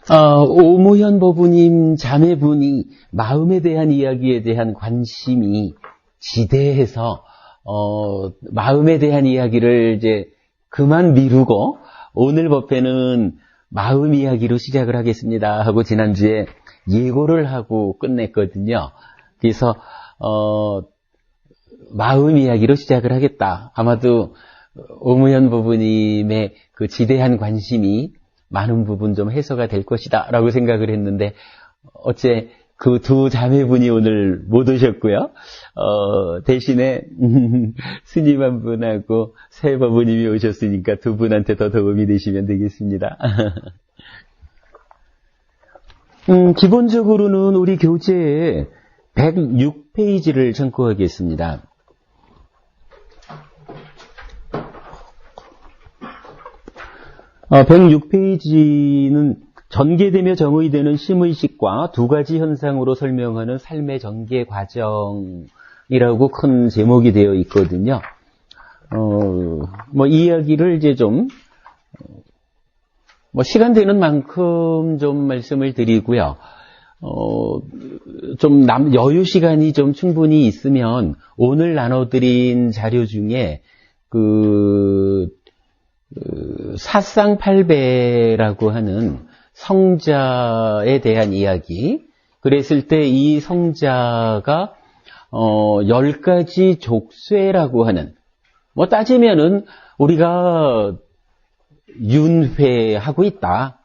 오모현 법우님 자매분이 마음에 대한 이야기에 대한 관심이 지대해서 마음에 대한 이야기를 이제 그만 미루고 오늘 법회는 마음 이야기로 시작을 하겠습니다 하고 지난주에 예고를 하고 끝냈거든요. 그래서 마음 이야기로 시작을 하겠다. 아마도 오모현 법우님의 그 지대한 관심이 많은 부분 좀 해소가 될 것이다 라고 생각을 했는데 어째 그 두 자매분이 오늘 못 오셨고요. 대신에 스님 한 분하고 새 법우님이 오셨으니까 두 분한테 더 도움이 되시면 되겠습니다. 기본적으로는 우리 교재에 106페이지를 참고하겠습니다. 106페이지는 전개되며 정의되는 심의식과 두 가지 현상으로 설명하는 삶의 전개 과정이라고 큰 제목이 되어 있거든요. 이 이야기를 이제 좀, 시간 되는 만큼 좀 말씀을 드리고요. 좀 여유 시간이 좀 충분히 있으면 오늘 나눠드린 자료 중에 사쌍팔배라고 하는 성자에 대한 이야기. 그랬을 때 이 성자가 10가지 족쇄라고 하는, 따지면은 우리가 윤회하고 있다.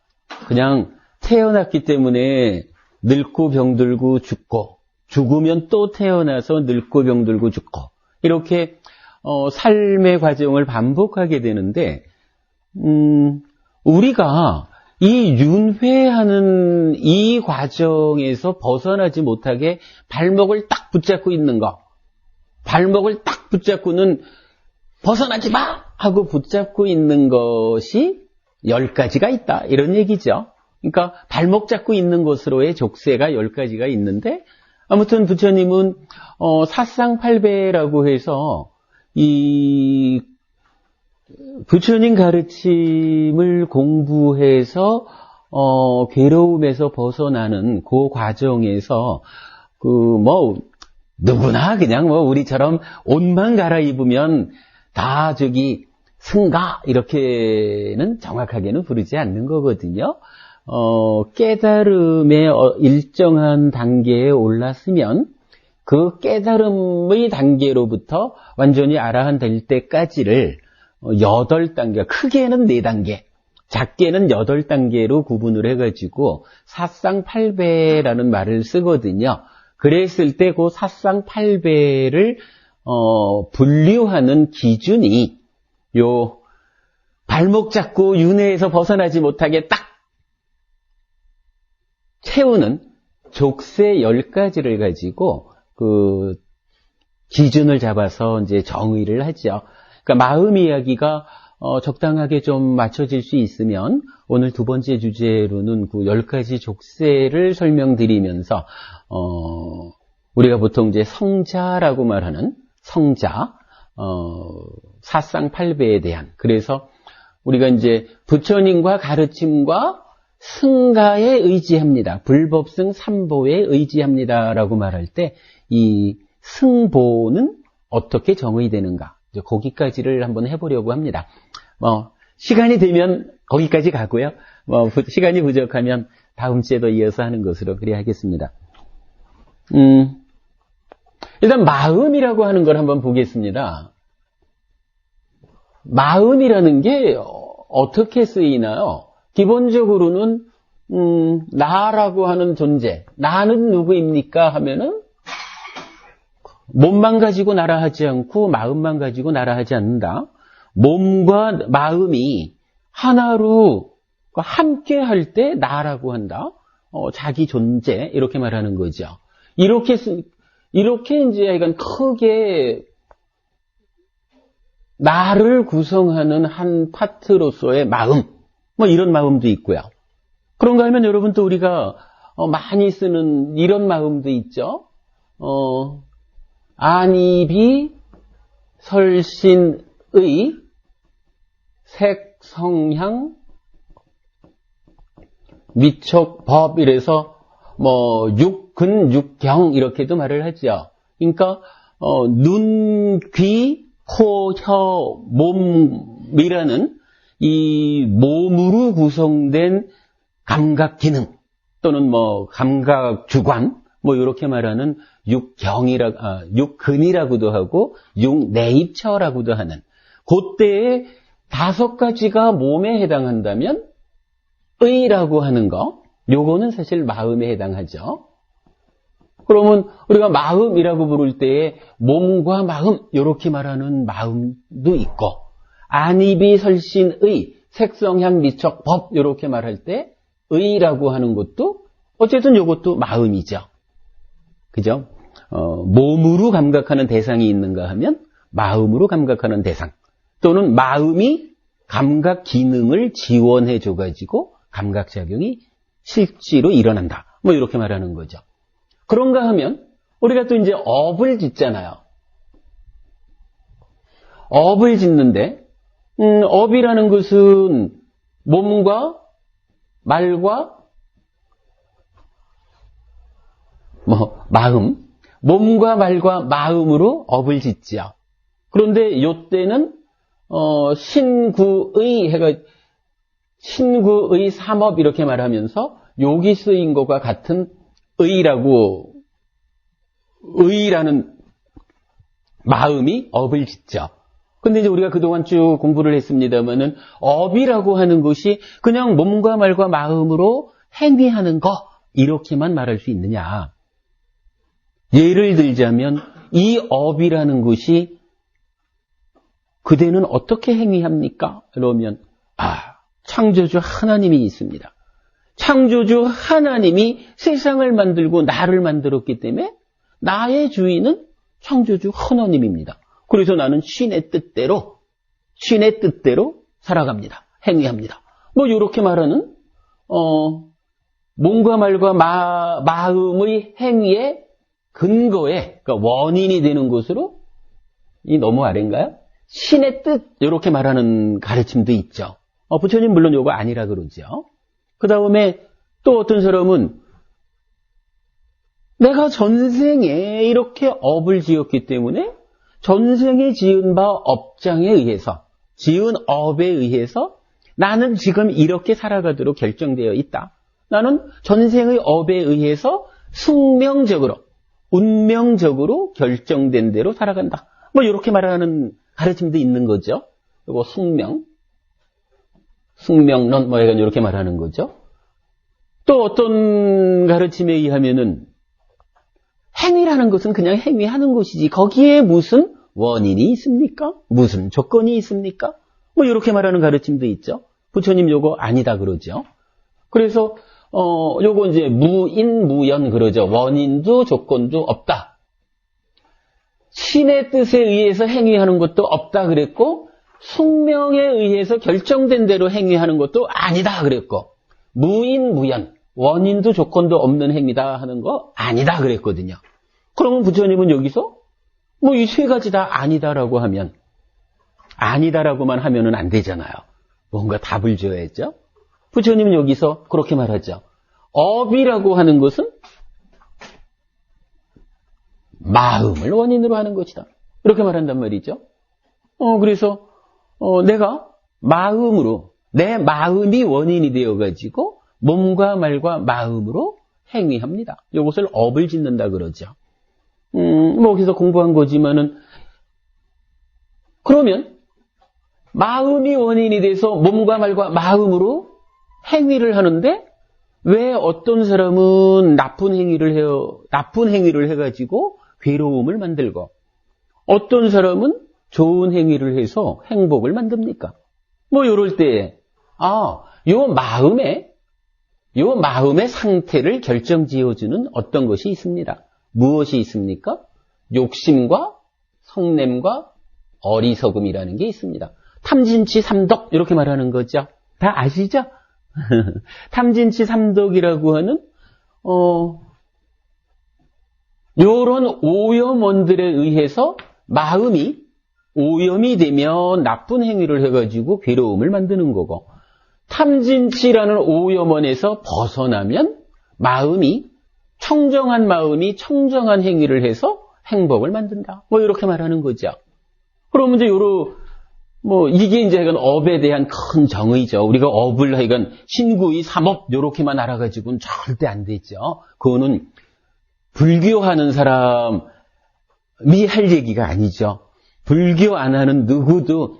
그냥 태어났기 때문에 늙고 병들고 죽고, 죽으면 또 태어나서 늙고 병들고 죽고, 이렇게 삶의 과정을 반복하게 되는데 우리가 이 윤회하는 이 과정에서 벗어나지 못하게 발목을 딱 붙잡고 있는 거, 발목을 딱 붙잡고는 벗어나지 마! 하고 붙잡고 있는 것이 10가지가 있다. 이런 얘기죠. 그러니까 발목 잡고 있는 것으로의 족쇄가 10가지가 있는데 아무튼 부처님은 사쌍팔배라고 해서 이 부처님 가르침을 공부해서 괴로움에서 벗어나는 그 과정에서 누구나 그냥 우리처럼 옷만 갈아입으면 다 승가 이렇게는 정확하게는 부르지 않는 거거든요. 깨달음의 일정한 단계에 올랐으면 그 깨달음의 단계로부터 완전히 아라한 될 때까지를 8단계, 크게는 4단계, 작게는 8단계로 구분을 해가지고 사쌍팔배라는 말을 쓰거든요. 그랬을 때 그 사쌍팔배를 분류하는 기준이 요 발목 잡고 윤회에서 벗어나지 못하게 딱 채우는 족쇄 10가지를 가지고 그 기준을 잡아서 이제 정의를 하죠. 그러니까 마음 이야기가 적당하게 좀 맞춰질 수 있으면 오늘 두 번째 주제로는 그 10가지 족쇄를 설명드리면서 우리가 보통 이제 성자라고 말하는 성자, 사쌍팔배에 대한, 그래서 우리가 이제 부처님과 가르침과 승가에 의지합니다. 불법승 삼보에 의지합니다라고 말할 때 이 승보는 어떻게 정의되는가? 거기까지를 한번 해보려고 합니다. 시간이 되면 거기까지 가고요. 시간이 부족하면 다음 주에도 이어서 하는 것으로 그래야 하겠습니다. 일단 마음이라고 하는 걸 한번 보겠습니다. 마음이라는 게 어떻게 쓰이나요? 기본적으로는 나라고 하는 존재, 나는 누구입니까 하면은 몸만 가지고 나라 하지 않고 마음만 가지고 나라 하지 않는다. 몸과 마음이 하나로 함께 할 때 나라고 한다. 자기 존재 이렇게 말하는 거죠. 이렇게 이제 약간 크게 나를 구성하는 한 파트로서의 마음, 이런 마음도 있고요. 그런가 하면 여러분 또 우리가 많이 쓰는 이런 마음도 있죠. 안이비 설신의 색 성향 미촉, 법 이래서 육근, 육경 이렇게도 말을 하죠. 그러니까 눈, 귀, 코, 혀, 몸이라는 이 몸으로 구성된 감각 기능 또는 감각 주관 이렇게 말하는 육근이라고도 하고 육내입처라고도 하는 그때의 5가지가 몸에 해당한다면 의라고 하는 거 요거는 사실 마음에 해당하죠. 그러면 우리가 마음이라고 부를 때에 몸과 마음 이렇게 말하는 마음도 있고 안입이 설신의 색성향 미척 법 이렇게 말할 때 의라고 하는 것도 어쨌든 이것도 마음이죠. 그죠? 몸으로 감각하는 대상이 있는가 하면 마음으로 감각하는 대상 또는 마음이 감각 기능을 지원해 줘가지고 감각작용이 실제로 일어난다. 이렇게 말하는 거죠. 그런가 하면 우리가 또 이제 업을 짓잖아요. 업을 짓는데 업이라는 것은 몸과 말과 마음, 몸과 말과 마음으로 업을 짓지요. 그런데 이때는 신구의 삼업 이렇게 말하면서 여기 쓰인 것과 같은 의라는 마음이 업을 짓죠. 근데 이제 우리가 그동안 쭉 공부를 했습니다만은 업이라고 하는 것이 그냥 몸과 말과 마음으로 행위하는 거 이렇게만 말할 수 있느냐. 예를 들자면 이 업이라는 것이 그대는 어떻게 행위합니까? 그러면 창조주 하나님이 있습니다. 창조주 하나님이 세상을 만들고 나를 만들었기 때문에 나의 주인은 창조주 하나님입니다. 그래서 나는 신의 뜻대로 살아갑니다. 행위합니다. 이렇게 말하는 몸과 말과 마음의 행위의 근거에 그러니까 원인이 되는 것으로 이 너무 아래인가요? 신의 뜻 이렇게 말하는 가르침도 있죠. 부처님 물론 요거 아니라 그러죠. 그 다음에 또 어떤 사람은 내가 전생에 이렇게 업을 지었기 때문에 전생에 지은 바 업장에 의해서 지은 업에 의해서 나는 지금 이렇게 살아가도록 결정되어 있다. 나는 전생의 업에 의해서 숙명적으로 운명적으로 결정된 대로 살아간다. 이렇게 말하는 가르침도 있는 거죠. 그리고 숙명론 약간 이렇게 말하는 거죠. 또 어떤 가르침에 의하면은 행위라는 것은 그냥 행위하는 것이지 거기에 무슨 원인이 있습니까? 무슨 조건이 있습니까? 이렇게 말하는 가르침도 있죠. 부처님 요거 아니다 그러죠. 그래서 요거 이제 무인무연 그러죠. 원인도 조건도 없다. 신의 뜻에 의해서 행위하는 것도 없다 그랬고 숙명에 의해서 결정된 대로 행위하는 것도 아니다 그랬고 무인무연 원인도 조건도 없는 행위다 하는 거 아니다 그랬거든요. 그러면 부처님은 여기서 이 3가지 다 아니다라고 하면 아니다라고만 하면은 안 되잖아요. 뭔가 답을 줘야죠. 부처님은 여기서 그렇게 말하죠. 업이라고 하는 것은 마음을 원인으로 하는 것이다. 이렇게 말한단 말이죠. 그래서 내가 마음으로 내 마음이 원인이 되어가지고 몸과 말과 마음으로 행위합니다. 이것을 업을 짓는다 그러죠. 거기서 공부한 거지만은 그러면 마음이 원인이 돼서 몸과 말과 마음으로 행위를 하는데 왜 어떤 사람은 나쁜 행위를 해가지고 괴로움을 만들고 어떤 사람은 좋은 행위를 해서 행복을 만듭니까? 이럴 때 요 마음의 상태를 결정지어주는 어떤 것이 있습니다. 무엇이 있습니까? 욕심과 성냄과 어리석음이라는 게 있습니다. 탐진치 삼독 이렇게 말하는 거죠. 다 아시죠? 탐진치 삼독이라고 하는 요런 오염원들에 의해서 마음이 오염이 되면 나쁜 행위를 해가지고 괴로움을 만드는 거고 탐진치라는 오염원에서 벗어나면 마음이 청정한 마음이 청정한 행위를 해서 행복을 만든다. 뭐 이렇게 말하는 거죠. 그러면 이제 이게 이제 하여간 업에 대한 큰 정의죠. 우리가 업을 하여간 신구의 삼업 요렇게만 알아가지고는 절대 안 되죠. 그거는 불교하는 사람이 할 얘기가 아니죠. 불교 안 하는 누구도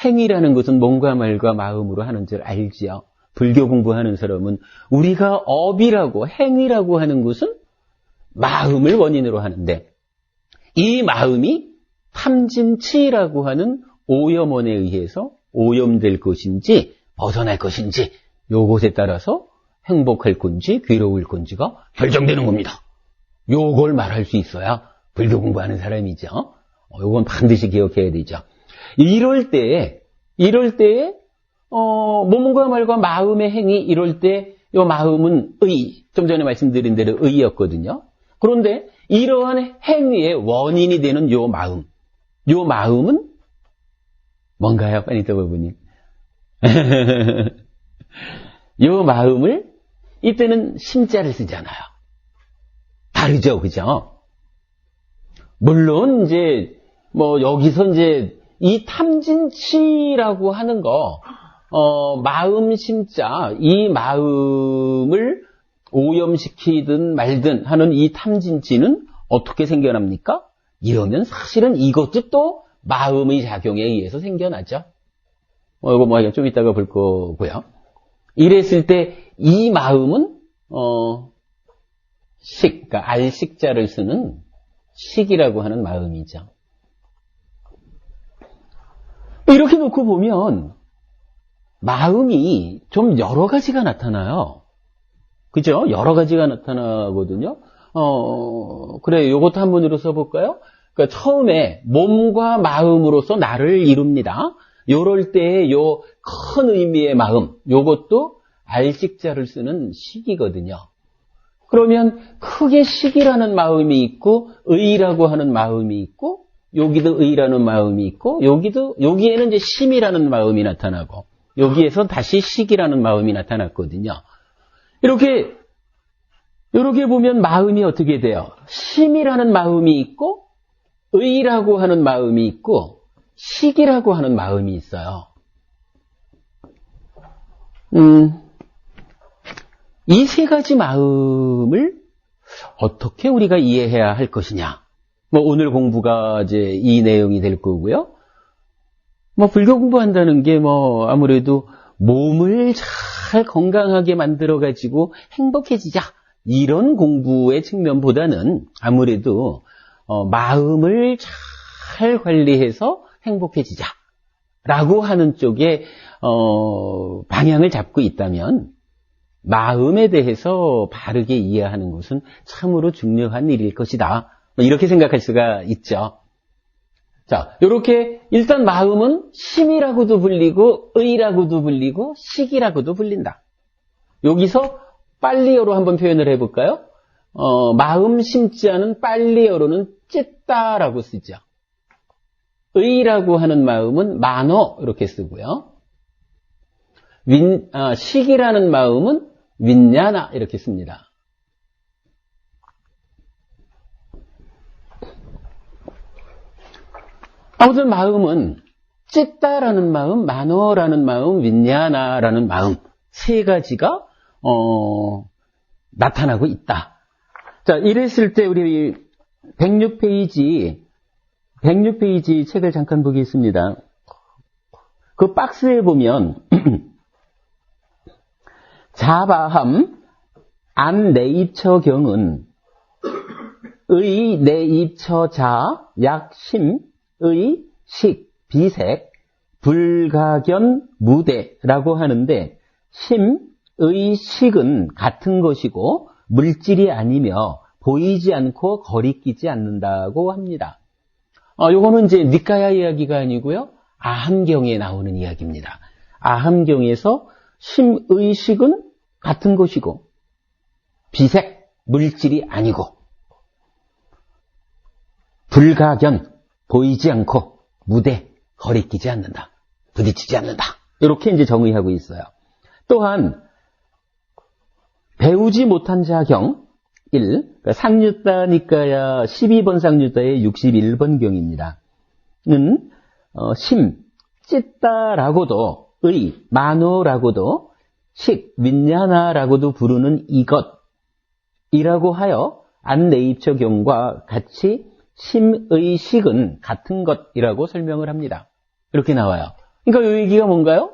행위라는 것은 몸과 말과 마음으로 하는 줄 알지요. 불교 공부하는 사람은 우리가 업이라고 행위라고 하는 것은 마음을 원인으로 하는데 이 마음이 탐진치라고 하는 오염원에 의해서 오염될 것인지 벗어날 것인지 요것에 따라서 행복할 건지 괴로울 건지가 결정되는 겁니다. 요걸 말할 수 있어야 불교 공부하는 사람이죠. 요건 반드시 기억해야 되죠. 이럴 때에 몸과 말과 마음의 행위 이럴 때 요 마음은 좀 전에 말씀드린 대로 의였거든요. 그런데 이러한 행위의 원인이 되는 요 마음은 뭔가요? 빠니토부부님. 요 마음을 이때는 심자를 쓰잖아요. 다르죠, 그죠? 물론 이제 여기서 이제 이 탐진치라고 하는 거 마음 심자 이 마음을 오염시키든 말든 하는 이 탐진치는 어떻게 생겨납니까? 이러면 사실은 이것도 또 마음의 작용에 의해서 생겨나죠. 이거 좀 이따가 볼 거고요. 이랬을 때 이 마음은 그러니까 알식자를 쓰는 식이라고 하는 마음이죠. 이렇게 놓고 보면 마음이 좀 여러 가지가 나타나요. 그죠? 여러 가지가 나타나거든요. 그래, 요것도 한 번으로 써볼까요? 그러니까 처음에 몸과 마음으로서 나를 이룹니다. 요럴 때의 요 큰 의미의 마음, 요것도 알식자를 쓰는 식이거든요. 그러면 크게 식이라는 마음이 있고 의라고 하는 마음이 있고 여기도 의라는 마음이 있고 여기에는 이제 심이라는 마음이 나타나고 여기에서 다시 식이라는 마음이 나타났거든요. 이렇게 보면 마음이 어떻게 돼요? 심이라는 마음이 있고 의라고 하는 마음이 있고 식이라고 하는 마음이 있어요. 이 세 가지 마음을 어떻게 우리가 이해해야 할 것이냐? 오늘 공부가 이제 이 내용이 될 거고요. 불교 공부한다는 게 아무래도 몸을 잘 건강하게 만들어가지고 행복해지자. 이런 공부의 측면보다는 아무래도 마음을 잘 관리해서 행복해지자. 라고 하는 쪽에 방향을 잡고 있다면 마음에 대해서 바르게 이해하는 것은 참으로 중요한 일일 것이다. 이렇게 생각할 수가 있죠. 자, 이렇게 일단 마음은 심이라고도 불리고 의라고도 불리고 식이라고도 불린다. 여기서 빨리어로 한번 표현을 해볼까요? 마음 심자는 빨리어로는 찢다라고 쓰죠. 의라고 하는 마음은 만어 이렇게 쓰고요. 식이라는 마음은 윈냐나 이렇게 씁니다. 아무튼 마음은 찢다라는 마음, 만어라는 마음, 윈냐나라는 마음 세 가지가 나타나고 있다. 자, 이랬을 때 우리 106페이지 책을 잠깐 보겠습니다. 그 박스에 보면 자바함 안내입처경은 의 내입처자 약심 의 식 비색 불가견 무대라고 하는데 심 의 식은 같은 것이고 물질이 아니며 보이지 않고 거리끼지 않는다고 합니다. 요거는 이제 니까야 이야기가 아니고요. 아함경에 나오는 이야기입니다. 아함경에서 심의 식은 같은 것이고 비색 물질이 아니고 불가견 보이지 않고 무대 거리끼지 않는다. 부딪히지 않는다. 이렇게 이제 정의하고 있어요. 또한 배우지 못한 자경 1, 그러니까 상유따니까야 12번 상유따의 61번 경입니다. 는 심, 찢다라고도 의, 만호라고도 식, 윈냐나라고도 부르는 이것이라고 하여 안내입처 경과 같이 심의 식은 같은 것이라고 설명을 합니다. 이렇게 나와요. 그러니까 이 얘기가 뭔가요?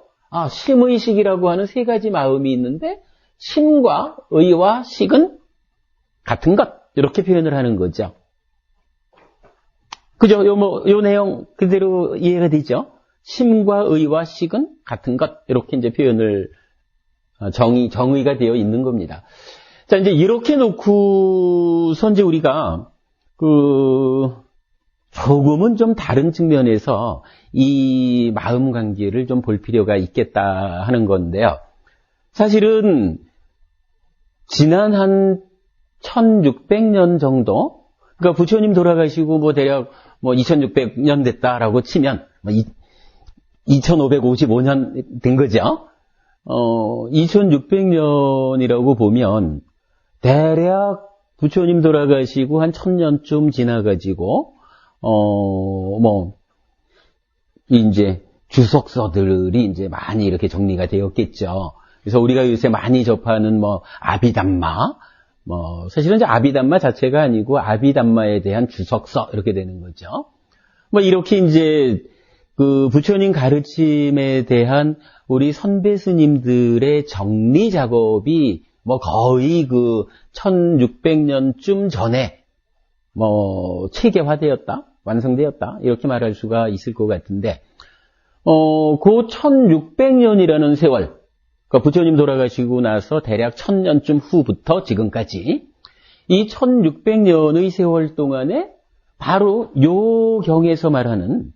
심의 식이라고 하는 세 가지 마음이 있는데 심과 의와 식은 같은 것 이렇게 표현을 하는 거죠. 그죠? 요 내용 그대로 이해가 되죠? 심과 의와 식은 같은 것 이렇게 이제 표현을 정의가 되어 있는 겁니다. 자, 이제 이렇게 놓고서 이제 우리가 조금은 좀 다른 측면에서 이 마음 관계를 좀 볼 필요가 있겠다 하는 건데요. 사실은 지난 한 1600년 정도, 그러니까 부처님 돌아가시고 대략 2600년 됐다라고 치면 2555년 된 거죠. 2600년이라고 보면 대략 부처님 돌아가시고 한 1000년쯤 지나가지고 이제 주석서들이 이제 많이 이렇게 정리가 되었겠죠. 그래서 우리가 요새 많이 접하는 아비담마, 사실은 이제 아비담마 자체가 아니고 아비담마에 대한 주석서 이렇게 되는 거죠. 이렇게 이제 부처님 가르침에 대한 우리 선배 스님들의 정리 작업이 거의 1600년쯤 전에 체계화되었다, 완성되었다 이렇게 말할 수가 있을 것 같은데, 그 1600년이라는 세월, 그러니까 부처님 돌아가시고 나서 대략 1000년쯤 후부터 지금까지 이 1600년의 세월 동안에 바로 요 경에서 말하는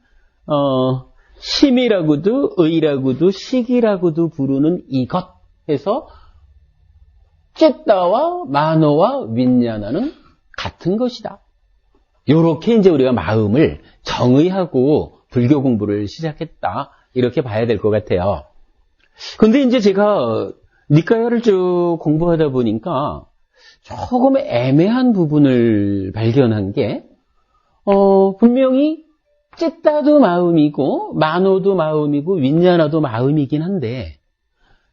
심이라고도 의라고도 식이라고도 부르는 이것 해서 찢다와 만호와 윈냐나는 같은 것이다. 요렇게 이제 우리가 마음을 정의하고 불교 공부를 시작했다. 이렇게 봐야 될 것 같아요. 근데 이제 제가 니까야를 쭉 공부하다 보니까 조금 애매한 부분을 발견한 게, 분명히 찢다도 마음이고, 만호도 마음이고, 윈냐나도 마음이긴 한데,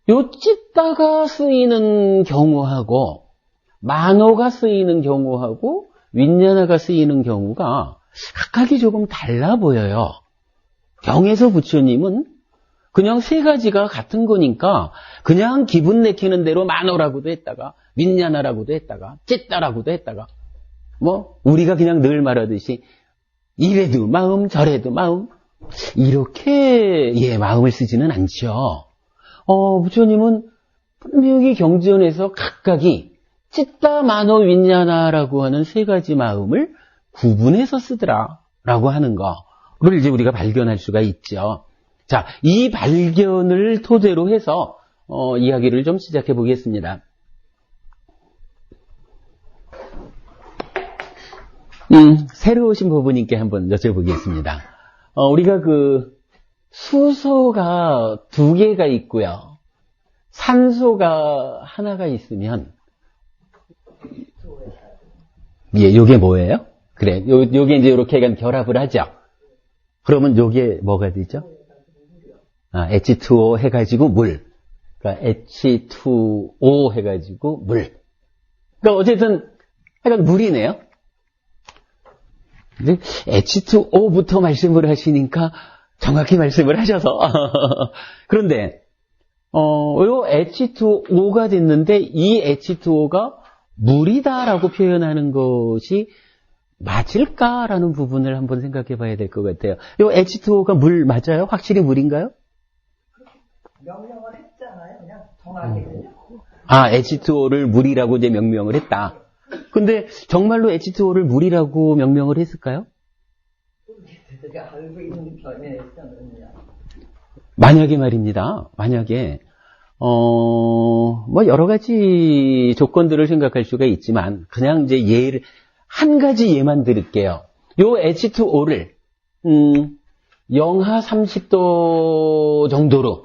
요 찢다가 쓰이는 경우하고, 만호가 쓰이는 경우하고, 윈냐나가 쓰이는 경우가 각각이 조금 달라 보여요. 경에서 부처님은 그냥 세 가지가 같은 거니까 그냥 기분 내키는 대로 만호라고도 했다가 윈냐나라고도 했다가 찢다라고도 했다가 우리가 그냥 늘 말하듯이 이래도 마음 저래도 마음 이렇게 마음을 쓰지는 않죠. 부처님은 분명히 경전에서 각각이 찢다 만호 윈냐나라고 하는 세 가지 마음을 구분해서 쓰더라라고 하는 거를 이제 우리가 발견할 수가 있죠. 자, 이 발견을 토대로 해서 이야기를 좀 시작해 보겠습니다. 새로 오신 부부님께 한번 여쭤보겠습니다. 우리가 수소가 두 개가 있고요. 산소가 하나가 있으면 요게 뭐예요? 그래, 요게 이제 이렇게 결합을 하죠. 그러면 요게 뭐가 되죠? H2O 해가지고 물. 그러니까 H2O 해가지고 물. 그러니까 어쨌든 약간 물이네요. 근데 H2O부터 말씀을 하시니까 정확히 말씀을 하셔서. 그런데 요 H2O가 됐는데 이 H2O가 물이다라고 표현하는 것이 맞을까라는 부분을 한번 생각해 봐야 될 것 같아요. 요 H2O가 물 맞아요? 확실히 물인가요? 명명을 했잖아요. 그냥 정하게는요. H2O를 물이라고 이제 명명을 했다. 근데 정말로 H2O를 물이라고 명명을 했을까요? 제가 알고 있는 견해에서는 만약에 말입니다. 만약에 여러 가지 조건들을 생각할 수가 있지만 그냥 이제 한 가지 예만 들을게요. 요 H2O를 영하 30도 정도로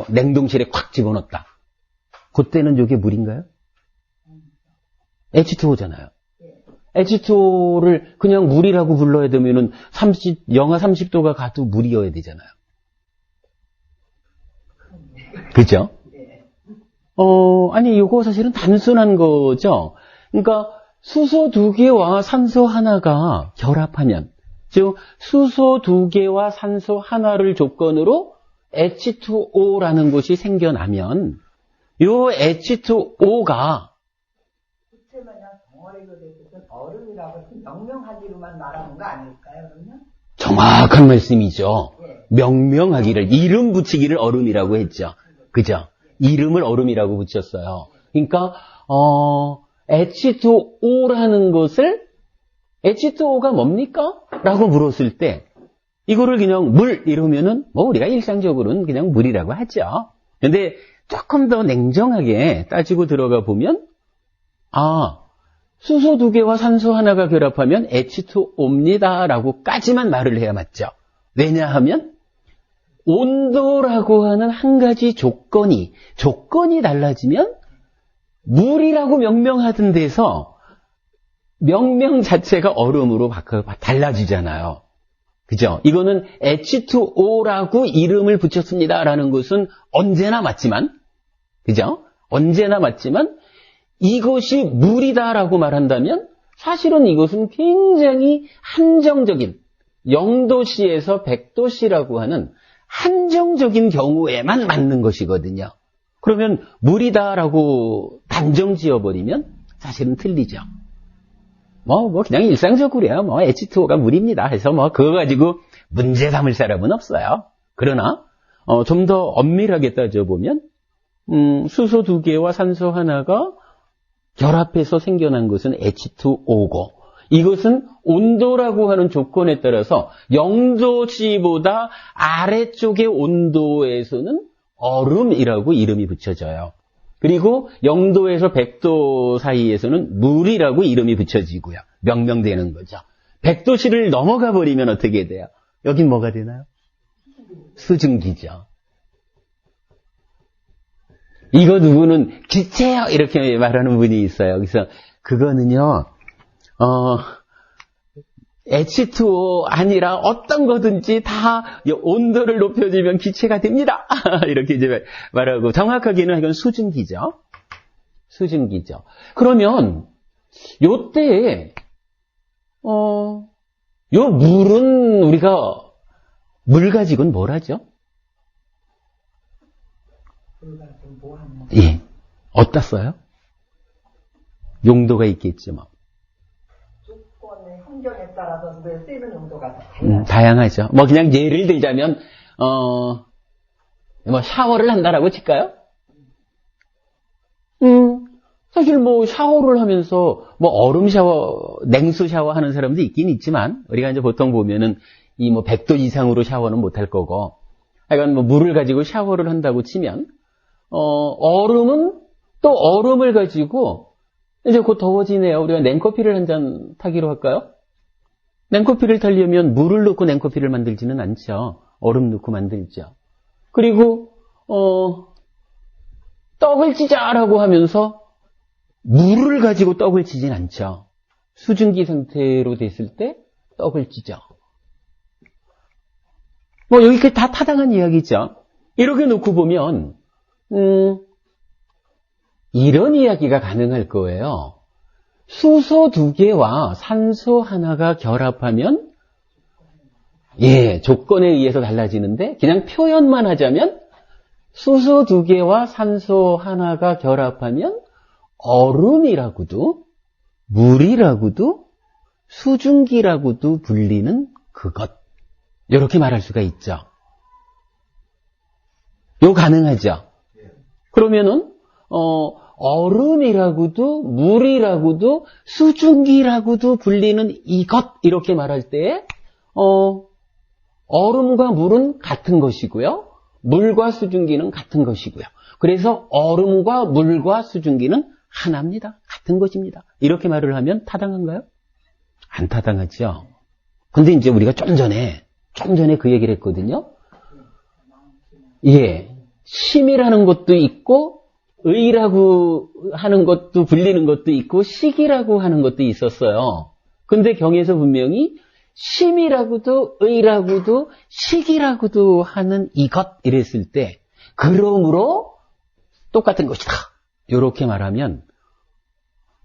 냉동실에 콱 집어넣었다. 그때는 이게 물인가요? H2O잖아요. H2O를 그냥 물이라고 불러야 되면은 영하 30도가 가도 물이어야 되잖아요. 그죠? 아니, 요거 사실은 단순한 거죠. 그러니까 수소 2개와 산소 하나가 결합하면, 즉 수소 2개와 산소 하나를 조건으로 H2O라는 것이 생겨나면 요 H2O가 부채마냥 덩어리로 됐을 얼음이라고 명명하기로만 말하는 거 아닐까요, 그러면? 정확한 말씀이죠. 예. 명명하기를, 이름 붙이기를 얼음이라고 했죠. 그죠? 이름을 얼음이라고 붙였어요. 그러니까 H2O라는 것을 H2O가 뭡니까? 라고 물었을 때 이거를 그냥 물 이러면은 뭐 우리가 일상적으로는 그냥 물이라고 하죠. 근데 조금 더 냉정하게 따지고 들어가 보면 수소 2개와 산소 하나가 결합하면 H2O입니다 라고까지만 말을 해야 맞죠. 왜냐하면 온도라고 하는 한 가지 조건이 달라지면 물이라고 명명하던 데서 명명 자체가 얼음으로 달라지잖아요. 그죠? 이거는 H2O라고 이름을 붙였습니다라는 것은 언제나 맞지만, 그죠? 언제나 맞지만 이것이 물이다라고 말한다면 사실은 이것은 굉장히 한정적인 0도씨에서 100도씨라고 하는 한정적인 경우에만 맞는 것이거든요. 그러면 물이다라고 단정 지어버리면 사실은 틀리죠. 그냥 일상적으로요. H2O가 물입니다 해서 그거 가지고 문제 삼을 사람은 없어요. 그러나, 좀 더 엄밀하게 따져보면, 수소 2개와 산소 하나가 결합해서 생겨난 것은 H2O고, 이것은 온도라고 하는 조건에 따라서 0도씨보다 아래쪽의 온도에서는 얼음이라고 이름이 붙여져요. 그리고 0도에서 100도 사이에서는 물이라고 이름이 붙여지고요. 명명되는 거죠. 100도씨를 넘어가 버리면 어떻게 돼요? 여긴 뭐가 되나요? 수증기죠. 이거 누구는 기체요 이렇게 말하는 분이 있어요. 그래서 그거는요. H2O 아니라 어떤 거든지 다 온도를 높여주면 기체가 됩니다. 이렇게 이제 말하고, 정확하게는 이건 수증기죠. 수증기죠. 그러면 요때 요 물은 우리가 물 가지고는 뭘 하죠? 물 가지고 뭐 하는? 예. 어디다 써요? 용도가 있겠죠, 뭐. 조건의 환경에 따라서 물에 쓰이는 용도가 다양하죠. 그냥 예를 들자면, 샤워를 한다라고 칠까요? 사실 샤워를 하면서, 얼음 샤워, 냉수 샤워 하는 사람도 있긴 있지만, 우리가 이제 보통 보면은, 100도 이상으로 샤워는 못 할 거고, 하여간 물을 가지고 샤워를 한다고 치면, 얼음은 또 얼음을 가지고, 이제 곧 더워지네요. 우리가 냉커피를 한 잔 타기로 할까요? 냉커피를 타려면 물을 넣고 냉커피를 만들지는 않죠. 얼음 넣고 만들죠. 그리고 떡을 찌자라고 하면서 물을 가지고 떡을 찌진 않죠. 수증기 상태로 됐을 때 떡을 찌죠. 여기까지 다 타당한 이야기죠. 이렇게 놓고 보면 이런 이야기가 가능할 거예요. 수소 2개와 산소 하나가 결합하면 조건에 의해서 달라지는데 그냥 표현만 하자면 수소 2개와 산소 하나가 결합하면 얼음이라고도 물이라고도 수증기라고도 불리는 그것. 이렇게 말할 수가 있죠. 요 가능하죠. 그러면은 얼음이라고도 물이라고도 수증기라고도 불리는 이것 이렇게 말할 때 얼음과 물은 같은 것이고요. 물과 수증기는 같은 것이고요. 그래서 얼음과 물과 수증기는 하나입니다. 같은 것입니다. 이렇게 말을 하면 타당한가요? 안 타당하죠. 근데 이제 우리가 좀 전에 그 얘기를 했거든요. 심이라는 것도 있고 의라고 하는 것도 불리는 것도 있고 식이라고 하는 것도 있었어요. 근데 경에서 분명히 심이라고도 의라고도 식이라고도 하는 이것 이랬을 때 그러므로 똑같은 것이다. 이렇게 말하면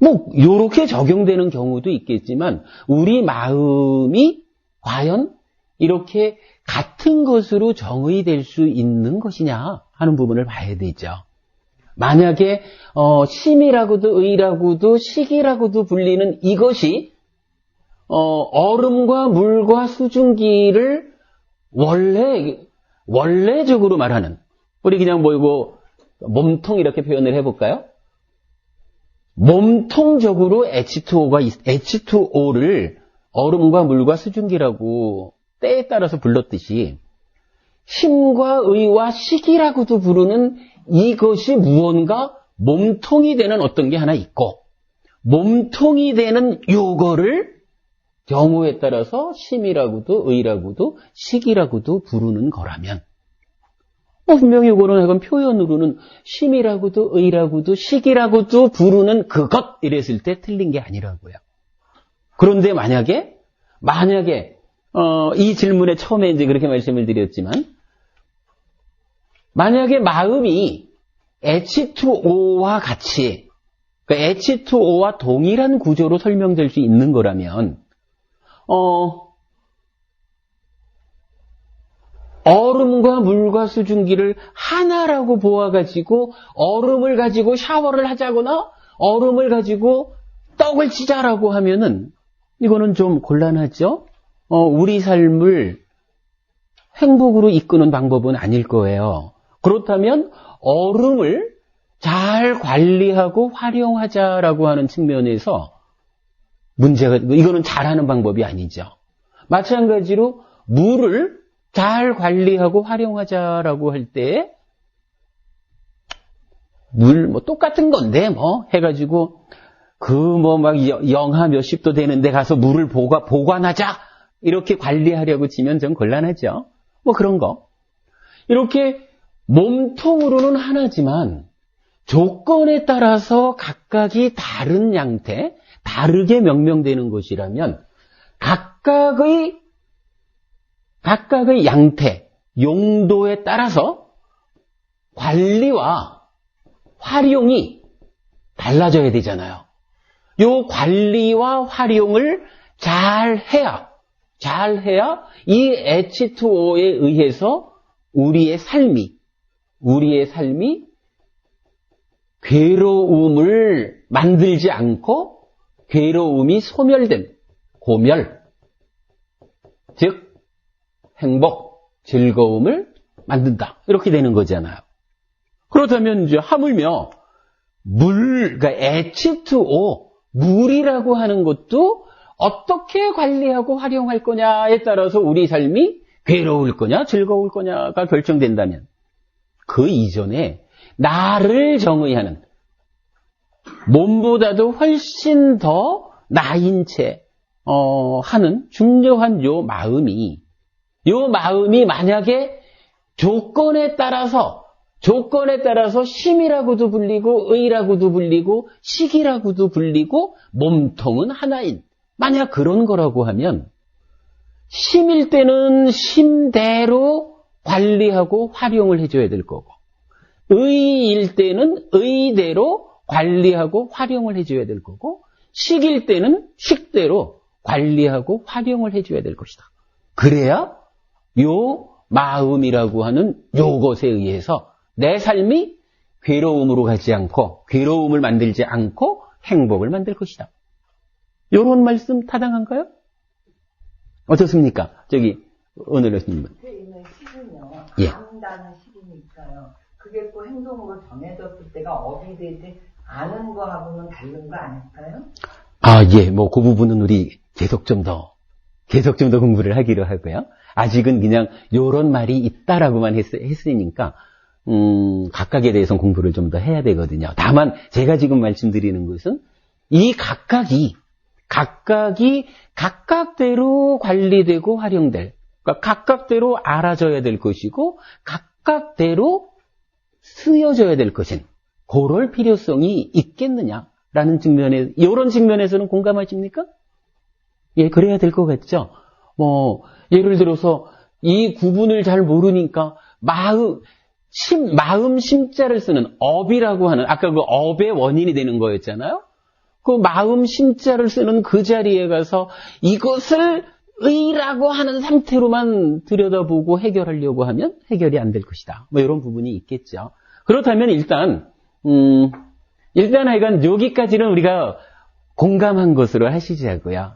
뭐 이렇게 적용되는 경우도 있겠지만 우리 마음이 과연 이렇게 같은 것으로 정의될 수 있는 것이냐 하는 부분을 봐야 되죠. 만약에 심이라고도 의라고도 식이라고도 불리는 이것이 얼음과 물과 수증기를 원래적으로 말하는 우리 그냥 뭐 이거 몸통 이렇게 표현을 해볼까요? 몸통적으로 H2O를 얼음과 물과 수증기라고 때에 따라서 불렀듯이 심과 의와 식이라고도 부르는 이것이 무언가 몸통이 되는 어떤 게 하나 있고 몸통이 되는 요거를 경우에 따라서 심이라고도 의라고도 식이라고도 부르는 거라면 분명히 이거는 약간 표현으로는 심이라고도 의라고도 식이라고도 부르는 그것 이랬을 때 틀린 게 아니라고요. 그런데 만약에 이 질문의 처음에 이제 그렇게 말씀을 드렸지만 만약에 마음이 H2O와 같이 그러니까 H2O와 동일한 구조로 설명될 수 있는 거라면 얼음과 물과 수증기를 하나라고 보아가지고 얼음을 가지고 샤워를 하자거나 얼음을 가지고 떡을 치자라고 하면은 이거는 좀 곤란하죠? 우리 삶을 행복으로 이끄는 방법은 아닐 거예요. 그렇다면 얼음을 잘 관리하고 활용하자라고 하는 측면에서 문제가, 이거는 잘하는 방법이 아니죠. 마찬가지로 물을 잘 관리하고 활용하자라고 할 때, 물, 똑같은 건데, 해가지고, 영하 몇십 도 되는데 가서 물을 보관하자! 이렇게 관리하려고 치면 좀 곤란하죠. 그런 거. 이렇게 몸통으로는 하나지만, 조건에 따라서 각각이 다른 양태, 다르게 명명되는 것이라면, 각각의 양태, 용도에 따라서 관리와 활용이 달라져야 되잖아요. 요 관리와 활용을 잘 해야 이 H2O에 의해서 우리의 삶이 괴로움을 만들지 않고 괴로움이 소멸된 고멸, 즉 행복, 즐거움을 만든다. 이렇게 되는 거잖아요. 그렇다면 이제 하물며 그러니까 H2O, 물이라고 하는 것도 어떻게 관리하고 활용할 거냐에 따라서 우리 삶이 괴로울 거냐, 즐거울 거냐가 결정된다면 그 이전에 나를 정의하는 몸보다도 훨씬 더 나인 채 하는 중요한 요 마음이 만약에 조건에 따라서 심이라고도 불리고 의라고도 불리고 식이라고도 불리고 몸통은 하나인 만약 그런 거라고 하면 심일 때는 심대로 관리하고 활용을 해줘야 될 거고 의일 때는 의대로 관리하고 활용을 해줘야 될 거고 식일 때는 식대로 관리하고 활용을 해줘야 될 것이다. 그래야 요 마음이라고 하는 요것에 의해서 내 삶이 괴로움으로 가지 않고 괴로움을 만들지 않고 행복을 만들 것이다. 요런 말씀 타당한가요? 어떻습니까? 오늘 교수님은. 있는 식은요. 예. 안다는 식이 있어요. 그게 또 행동으로 정해졌을 때가 업이 되지 않은 거하고는 다른 거 아닐까요? 예. 그 부분은 우리 계속 좀 더 공부를 하기로 하고요. 아직은 그냥 요런 말이 있다라고만 했으니까, 각각에 대해서는 공부를 좀 더 해야 되거든요. 다만, 제가 지금 말씀드리는 것은, 이 각각이 각각대로 관리되고 활용될, 그러니까 각각대로 알아져야 될 것이고, 각각대로 쓰여져야 될 것인, 그럴 필요성이 있겠느냐라는 이런 측면에서는 공감하십니까? 예, 그래야 될 것 같죠? 예를 들어서 이 구분을 잘 모르니까 마음 심자를 쓰는 업이라고 하는, 아까 그 업의 원인이 되는 거였잖아요? 그 마음 심자를 쓰는 그 자리에 가서 이것을 의라고 하는 상태로만 들여다보고 해결하려고 하면 해결이 안 될 것이다. 이런 부분이 있겠죠. 그렇다면 일단 하여간 여기까지는 우리가 공감한 것으로 하시자고요.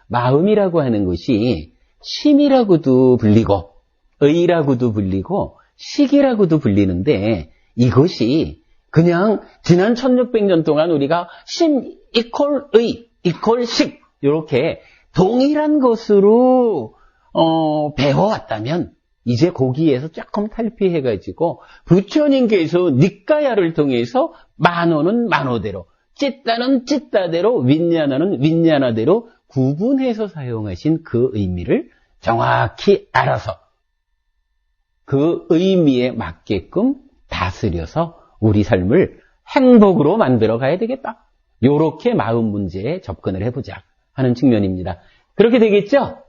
마음이라고 하는 것이 심이라고도 불리고 의라고도 불리고 식이라고도 불리는데, 이것이 그냥 지난 1600년 동안 우리가 심 이퀄 의 이퀄 식 이렇게 동일한 것으로 배워왔다면 이제 거기에서 조금 탈피해가지고 부처님께서 닉가야를 통해서 만호는 만호대로, 찌따는 찌따대로, 윈냐나는 윈냐나대로 구분해서 사용하신 그 의미를 정확히 알아서 그 의미에 맞게끔 다스려서 우리 삶을 행복으로 만들어 가야 되겠다. 요렇게 마음 문제에 접근을 해보자 하는 측면입니다. 그렇게 되겠죠?